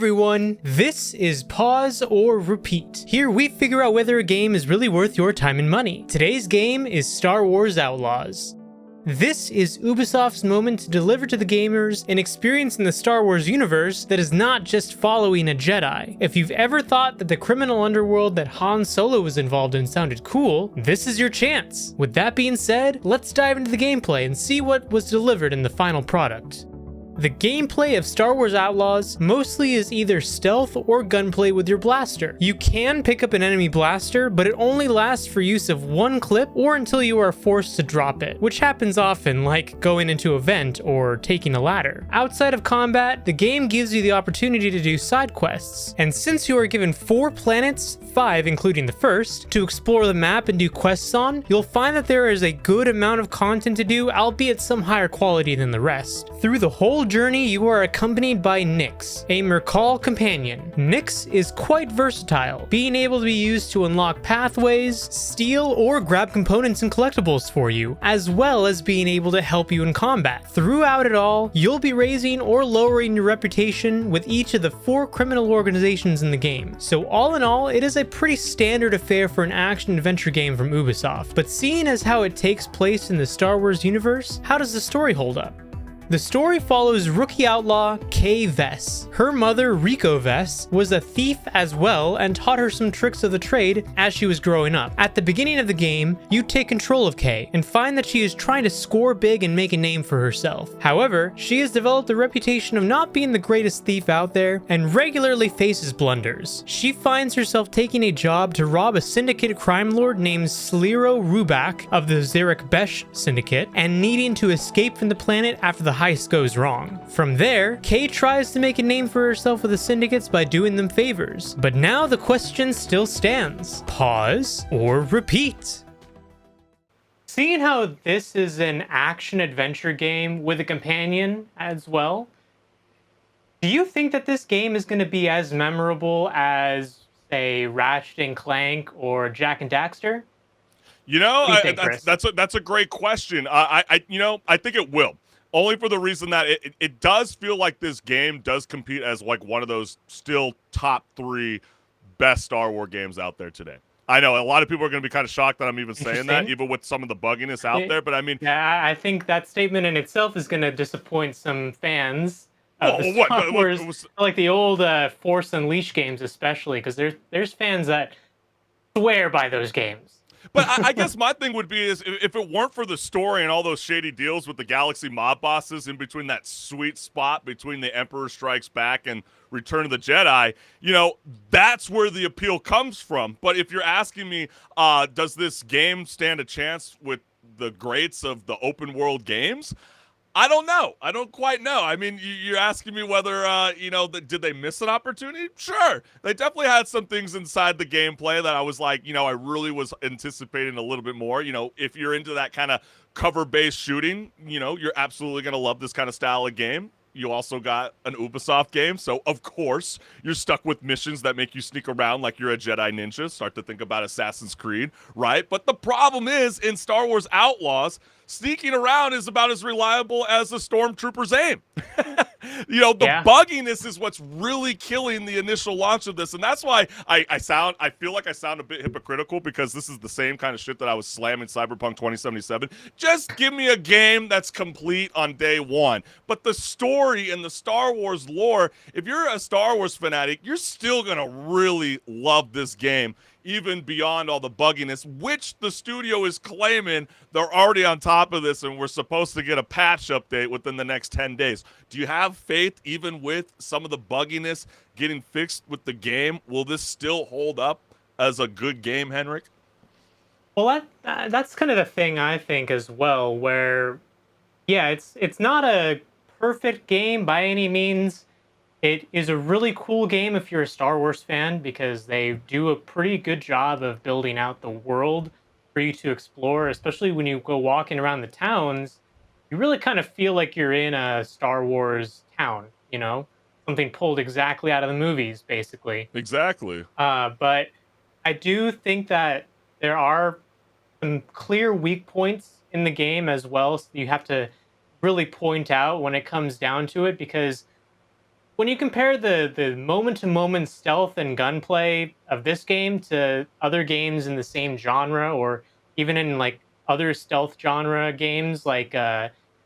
everyone, this is Pause or Repeat. Here we figure out whether a game is really worth your time and money. Today's game is Star Wars Outlaws. This is Ubisoft's moment to deliver to the gamers an experience in the Star Wars universe that is not just following a Jedi. If you've ever thought that the criminal underworld that Han Solo was involved in sounded cool, this is your chance. With that being said, let's dive into the gameplay and see what was delivered in the final product. The gameplay of Star Wars Outlaws mostly is either stealth or gunplay with your blaster. You can pick up an enemy blaster, but it only lasts for use of one clip or until you are forced to drop it, which happens often, like going into a vent or taking a ladder. Outside of combat, the game gives you the opportunity to do side quests, and since you are given 4 planets, 5 including the first, to explore the map and do quests on, you'll find that there is a good amount of content to do, albeit some higher quality than the rest. Through the whole journey, you are accompanied by Nix, a Mercall companion. Nix is quite versatile, being able to be used to unlock pathways, steal or grab components and collectibles for you, as well as being able to help you in combat. Throughout it all, you'll be raising or lowering your reputation with each of the 4 criminal organizations in the game. So all in all, it is a pretty standard affair for an action-adventure game from Ubisoft. But seeing as how it takes place in the Star Wars universe, how does the story hold up? The story follows rookie outlaw Kay Vess. Her mother, Rico Vess, was a thief as well and taught her some tricks of the trade as she was growing up. At the beginning of the game, you take control of Kay and find that she is trying to score big and make a name for herself. However, she has developed a reputation of not being the greatest thief out there and regularly faces blunders. She finds herself taking a job to rob a syndicated crime lord named Sliro Rubak of the Zarek Besh Syndicate and needing to escape from the planet after the heist goes wrong. From there, Kay tries to make a name for herself with the syndicates by doing them favors. But now the question still stands. Pause or repeat? Seeing how this is an action-adventure game with a companion as well, do you think that this game is going to be as memorable as, say, Ratchet and Clank or Jak and Daxter? You know, that's a great question. I think it will. Only for the reason that it does feel like this game does compete as like one of those still top 3 best Star Wars games out there today. I know a lot of people are going to be kind of shocked that I'm even saying that, even with some of the bugginess out there. But I mean, yeah, I think that statement in itself is going to disappoint some fans of the Star Wars, like the old Force Unleashed games, especially because there's fans that swear by those games. But I guess my thing would be is if it weren't for the story and all those shady deals with the Galaxy mob bosses in between that sweet spot between The Emperor Strikes Back and Return of the Jedi, you know, that's where the appeal comes from. But if you're asking me, does this game stand a chance with the greats of the open world games? I don't know. I don't quite know. I mean, you're asking me whether, did they miss an opportunity? Sure. They definitely had some things inside the gameplay that I was like, I really was anticipating a little bit more. If you're into that kind of cover-based shooting, you're absolutely going to love this kind of style of game. You also got an Ubisoft game, so of course you're stuck with missions that make you sneak around like you're a Jedi ninja. Start to think about Assassin's Creed, right? But the problem is, in Star Wars Outlaws, sneaking around is about as reliable as a stormtrooper's aim. The bugginess is what's really killing the initial launch of this, and that's why I feel like I sound a bit hypocritical, because this is the same kind of shit that I was slamming Cyberpunk 2077. Just give me a game that's complete on day one. But the story and the Star Wars lore, if you're a Star Wars fanatic, you're still gonna really love this game, even beyond all the bugginess, which the studio is claiming they're already on top of this and we're supposed to get a patch update within the next 10 days. Do you have faith, even with some of the bugginess getting fixed with the game, will this still hold up as a good game, Henrik? Well, that's kind of the thing I think as well, where, yeah, it's not a perfect game by any means. It is a really cool game if you're a Star Wars fan, because they do a pretty good job of building out the world for you to explore, especially when you go walking around the towns. You really kind of feel like you're in a Star Wars town, something pulled exactly out of the movies, basically. Exactly. But I do think that there are some clear weak points in the game as well. So you have to really point out when it comes down to it, because when you compare the moment to moment stealth and gunplay of this game to other games in the same genre, or even in like other stealth genre games like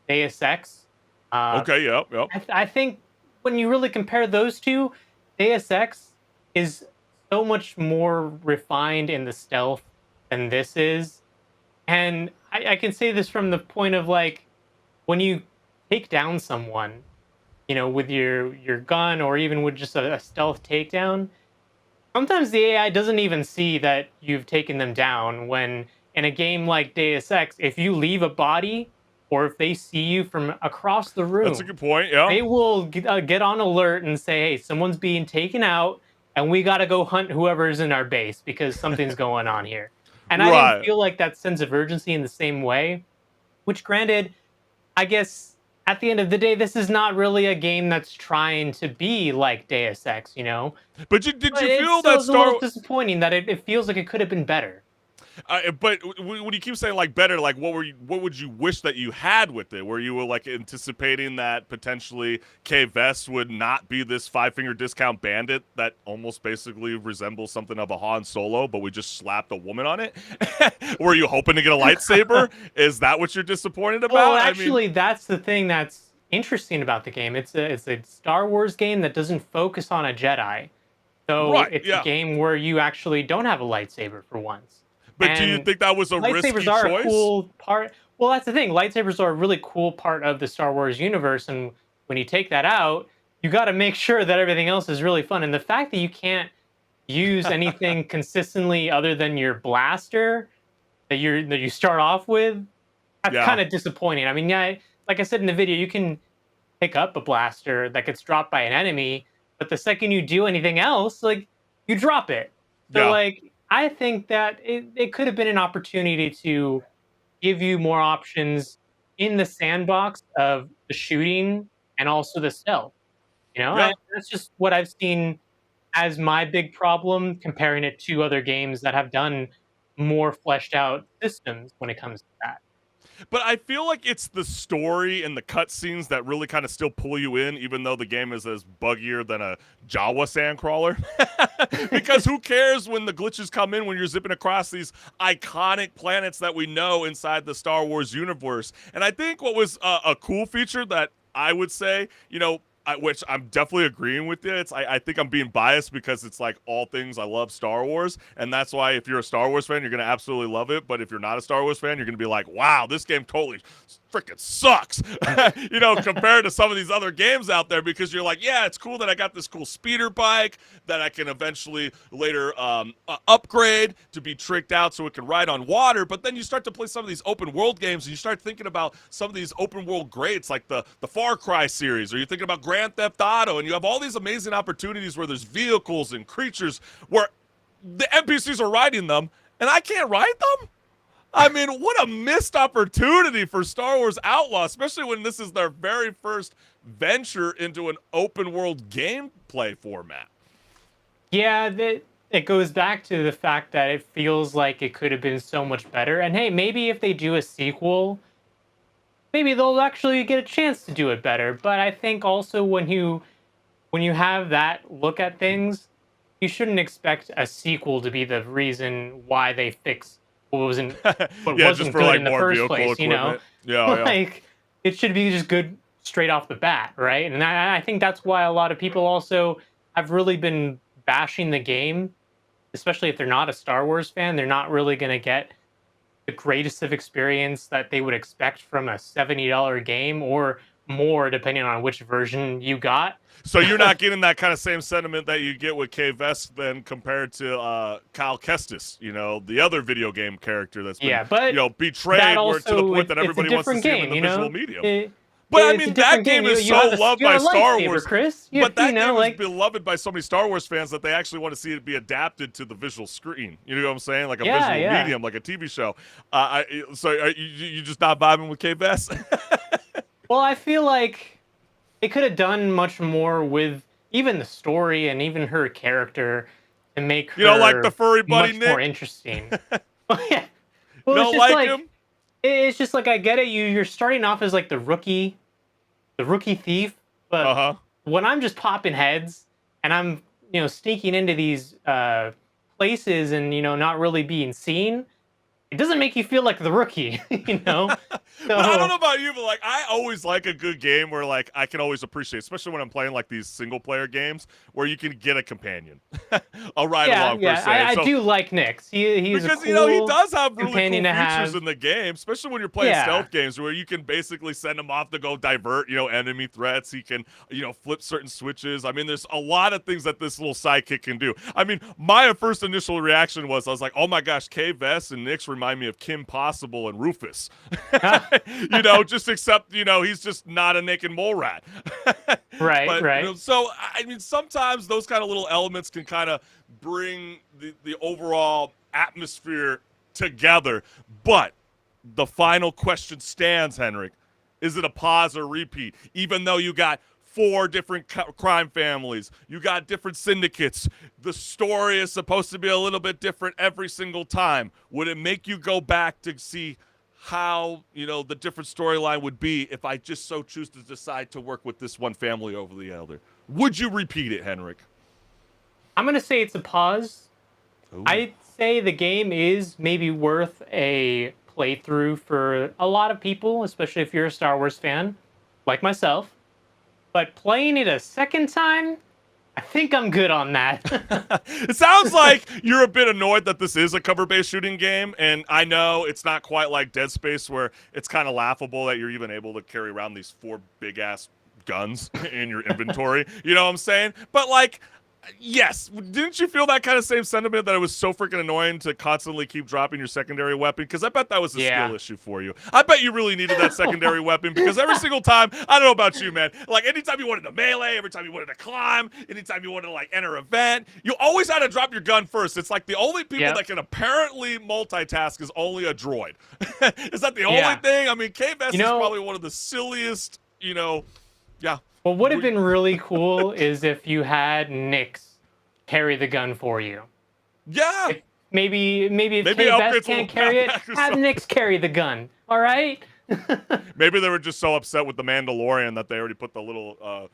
Deus Ex, uh, Okay, yep, yep. I think when you really compare those two, Deus Ex is so much more refined in the stealth than this is. And I can say this from the point of like when you take down someone, with your gun or even with just a stealth takedown, sometimes the AI doesn't even see that you've taken them down. When in a game like Deus Ex, if you leave a body or if they see you from across the That's a room, good point. Yeah. they will get on alert and say, "Hey, someone's being taken out, and we got to go hunt whoever's in our base because something's going on here." And I didn't Right. feel like that sense of urgency in the same way. Which, granted, I guess at the end of the day, this is not really a game that's trying to be like Deus Ex, But did But you it feel still that is a little disappointing that it feels like it could have been better. But when you keep saying like better, like what would you wish that you had with it? Were you like anticipating that potentially Kay Vess would not be this five-finger discount bandit that almost basically resembles something of a Han Solo, but we just slapped a woman on it? Were you hoping to get a lightsaber? Is that what you're disappointed Well, about? I mean, actually, that's the thing that's interesting about the game. It's a Star Wars game that doesn't focus on a Jedi. So right, it's a yeah. game where you actually don't have a lightsaber for once. But do you And think that was a lightsabers risky are a choice? cool part. Well, that's the thing. Lightsabers are a really cool part of the Star Wars universe. And when you take that out, you got to make sure that everything else is really fun. And the fact that you can't use anything consistently other than your blaster that you start off with, that's Yeah, kind of disappointing. I mean, yeah, like I said in the video, you can pick up a blaster that gets dropped by an enemy, but the second you do anything else, like you drop it. So yeah. like I think that it could have been an opportunity to give you more options in the sandbox of the shooting and also the stealth. Yeah. That's just what I've seen as my big problem comparing it to other games that have done more fleshed out systems when it comes to that. But I feel like it's the story and the cutscenes that really kind of still pull you in, even though the game is as buggier than a Jawa sandcrawler. Because who cares when the glitches come in when you're zipping across these iconic planets that we know inside the Star Wars universe? And I think what was a cool feature that I would say, which I'm definitely agreeing with you. I think I'm being biased because it's like all things I love Star Wars, and that's why if you're a Star Wars fan, you're gonna absolutely love it. But if you're not a Star Wars fan, you're gonna be like, wow, this game totally freaking sucks, compared to some of these other games out there. Because you're like, yeah, it's cool that I got this cool speeder bike that I can eventually later upgrade to be tricked out so it can ride on water. But then you start to play some of these open world games, and you start thinking about some of these open world greats like the Far Cry series, or you're thinking about Grand Theft Auto, and you have all these amazing opportunities where there's vehicles and creatures where the NPCs are riding them, and I can't ride them. I mean, what a missed opportunity for Star Wars Outlaws, especially when this is their very first venture into an open world gameplay format. Yeah, it goes back to the fact that it feels like it could have been so much better. And hey, maybe if they do a sequel, maybe they'll actually get a chance to do it better. But I think also when you have that look at things, you shouldn't expect a sequel to be the reason why they fix what Yeah, just wasn't for good like in the more first vehicle place, equipment. Yeah, yeah. like it should be just good straight off the bat, right? And I think that's why a lot of people also have really been bashing the game, especially if they're not a Star Wars fan. They're not really going to get the greatest of experience that they would expect from a $70 game or more, depending on which version you got. So you're not getting that kind of same sentiment that you get with Kay Vess then compared to Kyle Kestis, the other video game character that's been, Yeah, but that betrayed where to the also point that it's a everybody wants to different see him in game, the visual medium. But I it's a mean, that different game. game You is you so have a loved you by have a Star lightsaber, Wars. Chris. But that game is Like beloved by so many Star Wars fans that they actually want to see it be adapted to the visual screen. You know what I'm saying? Like a yeah, visual yeah. medium, like a TV show. So are you just not vibing with Kay Vess? Well, I feel like they could have done much more with even the story and even her character to make Like the her furry buddy much more Nick? interesting. Yeah. You Well, don't like him? it's just like I get it. You're starting off as like the rookie thief, Uh but huh. when I'm just popping heads and I'm, sneaking into these places and, not really being seen, it doesn't make you feel like the rookie, But I don't So know about you, but like I always like a good game where like I can always appreciate, especially when I'm playing like these single player games where you can get a companion, a ride yeah, along per yeah, se. I So do like Nyx. He's a because he cool does have really companion cool to features have. in the game, especially when you're playing Yeah, stealth games where you can basically send him off to go divert, enemy threats. He can, flip certain switches. I mean, there's a lot of things that this little sidekick can do. I mean, my first initial reaction was I was like, oh my gosh, Kay Vess and Nyx remind me of Kim Possible and Rufus. Just except, he's just not a naked mole rat. right, But, right. so I mean, sometimes those kind of little elements can kind of bring the overall atmosphere together. But the final question stands, Henrik. Is it a pause or repeat? Even though you got 4 different crime families, you got different syndicates, the story is supposed to be a little bit different every single time. Would it make you go back to see how, the different storyline would be if I just so choose to decide to work with this one family over the other? Would you repeat it, Henrik? I'm gonna say it's a pause. Ooh. I'd say the game is maybe worth a playthrough for a lot of people, especially if you're a Star Wars fan, like myself. But playing it a second time, I think I'm good on that. It sounds like you're a bit annoyed that this is a cover-based shooting game, and I know it's not quite like Dead Space where it's kind of laughable that you're even able to carry around these 4 big-ass guns in your inventory. You know what I'm saying? But, like, yes, didn't you feel that kind of same sentiment that it was so freaking annoying to constantly keep dropping your secondary weapon? Because I bet that was a skill Yeah. issue for you. I bet you really needed that secondary weapon because every single time, I don't know about you, man, like anytime you wanted to melee, every time you wanted to climb, anytime you wanted to like enter an event, you always had to drop your gun first. It's like the only people that can apparently multitask is only a droid. Is that the only thing? I mean, Kay Vess is probably one of the silliest, yeah. What would have been really cool is if you had Nyx carry the gun for you. Yeah. Maybe if Kay Vess can't carry it, have Nyx carry the gun. All right. Maybe they were just so upset with the Mandalorian that they already put the little,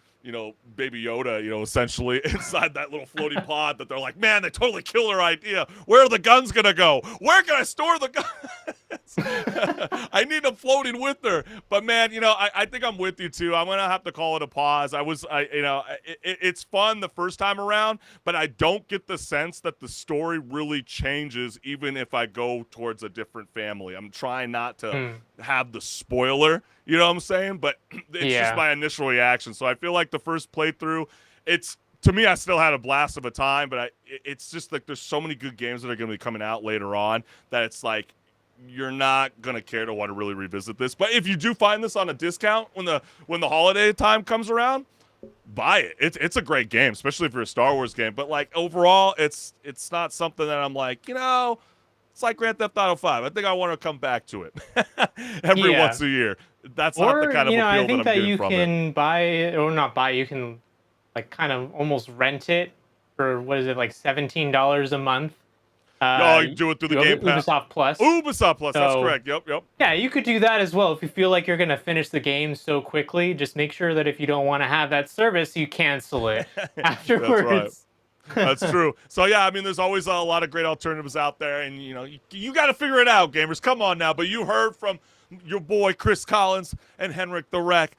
Baby Yoda, essentially inside that little floating pod that they're like, man, they totally killed our idea. Where are the guns going to go? Where can I store the guns? I need them floating with her. But, man, I think I'm with you, too. I'm going to have to call it a pause. It's fun the first time around, but I don't get the sense that the story really changes even if I go towards a different family. I'm trying not to have the spoiler, you know what I'm saying? But it's just my initial reaction. So I feel like the first playthrough, to me, I still had a blast of a time, but it's just like there's so many good games that are going to be coming out later on that it's like you're not going to care to want to really revisit this. But if you do find this on a discount when the holiday time comes around, buy it. It's a great game, especially if you're a Star Wars game. But like overall, it's not something that I'm like, it's like Grand Theft Auto 5. I think I want to come back to it every once a year. That's not the kind of appeal I think that I'm that you getting from can it. buy it, or not buy. You can like kind of almost rent it for what is it, like $17 a month? You do it through the Game Pass. Ubisoft Plus. Ubisoft Plus, that's So, correct. Yep. Yeah, you could do that as well if you feel like you're gonna finish the game so quickly. Just make sure that if you don't want to have that service, you cancel it afterwards. That's right. That's true. So yeah, I mean, there's always a lot of great alternatives out there, and you got to figure it out, gamers. Come on now. But you heard from your boy Chris Collins and Henrik the Wreck.